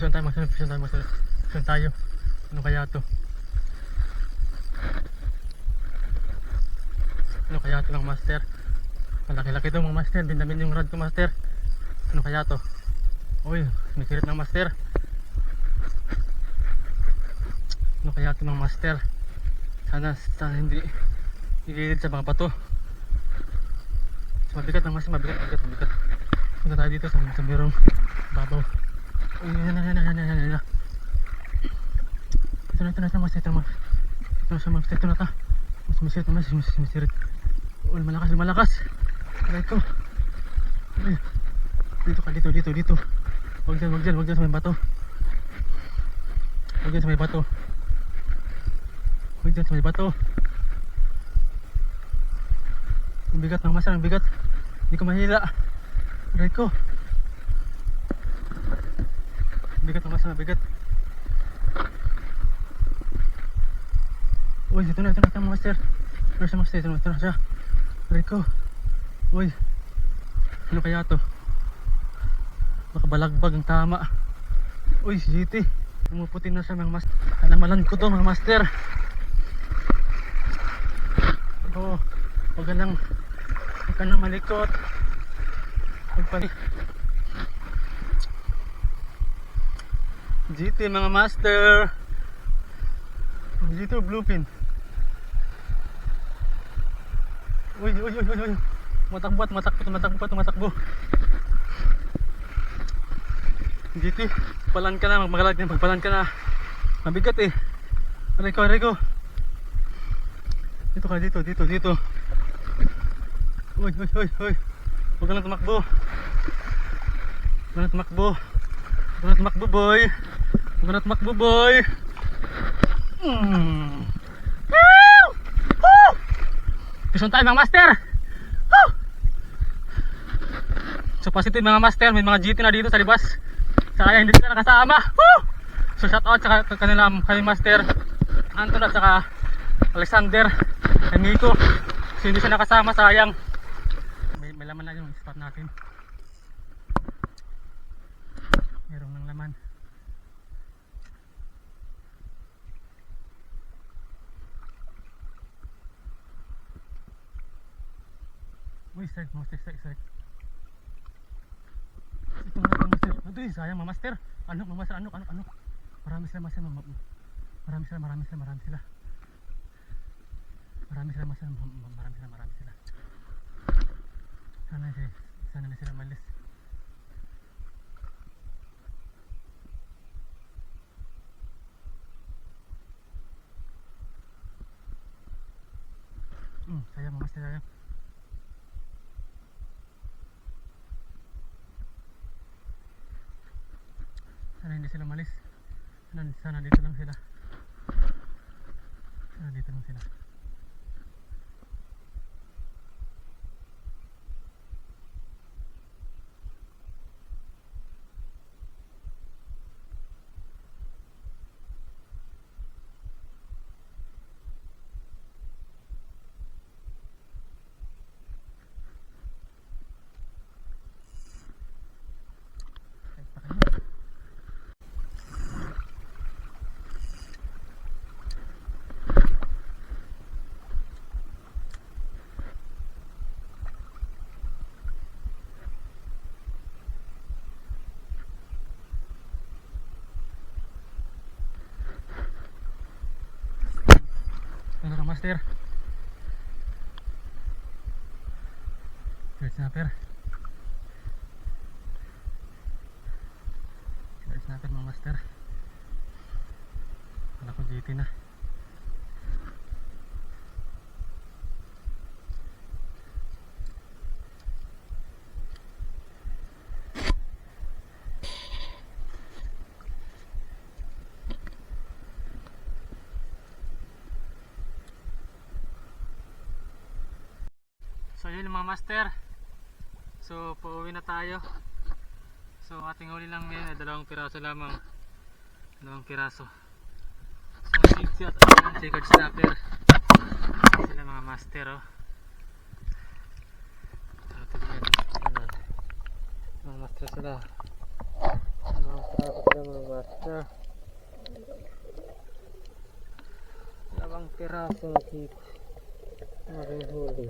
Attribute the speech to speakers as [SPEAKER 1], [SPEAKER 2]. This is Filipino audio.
[SPEAKER 1] Magpipison tayo. Ano kaya to? Ano kaya to ng master? Malaki-laki to mga master. Dindamin yung rod ko master. Ano kaya to? Uy, may sirit ng master. Ano kaya to ng master? Sana hindi igilid sa mga bato. Mabigat ng master, mabigat. Punta tayo dito sa merong babaw. Uy, yan. Ito na master. Ito na ta. Masirit. Uy, malakas. Aray ko. Uy. Dito. Huwag dyan sa may bato. Huwag dyan sa may bato. Ang bigat ng master, ang bigat. Hindi ko mahila. Aray ko. Ang bigat ng master, ang bigat. Uy, ito na master. Ito na siya. Aray ko. Uy. Ano kaya to? Baka balagbag ang tama. Uy, si GT. Pumuputin na siya mga master. Alamalan ko to mga master. Oo. Huwag ka nang malikot. GT mga master. GT bluefin. Uy. Matakbo. GT, pagpalan ka na, magpalan ka na. Mabigat eh. Aray ko. Dito. Uy. Huwag ka na tumakbo. Huwag ka na tumakbo, boy. Pison tayo mga master. So positive mga master, may mga GT na dito sa libas. Saka hindi sila nakasama. So shout out sa kanila kay Master Anton at saka Alexander and Nico. So hindi siya nakasama, sayang. May laman na yung spot natin. Meron ng laman. Uy, strike. Ito nga mga master. Aduh, sayang mga master. Ano? Marami sila master. Marami sila. Sana na sila malis. Sayang mga master, sayang. Sana hindi sila malis. Sana dito lang sila. Ano ka master? Third snapper mga master. Wala ko GT na. So yun mga master. So pauwi na tayo. So ating huli lang ngayon ay 2 piraso lamang. 2 piraso. So big shot at second snapper. Sila mga master oh. Mga master sila.
[SPEAKER 2] piraso sila mga master. 2 piraso na hit. Aking huli.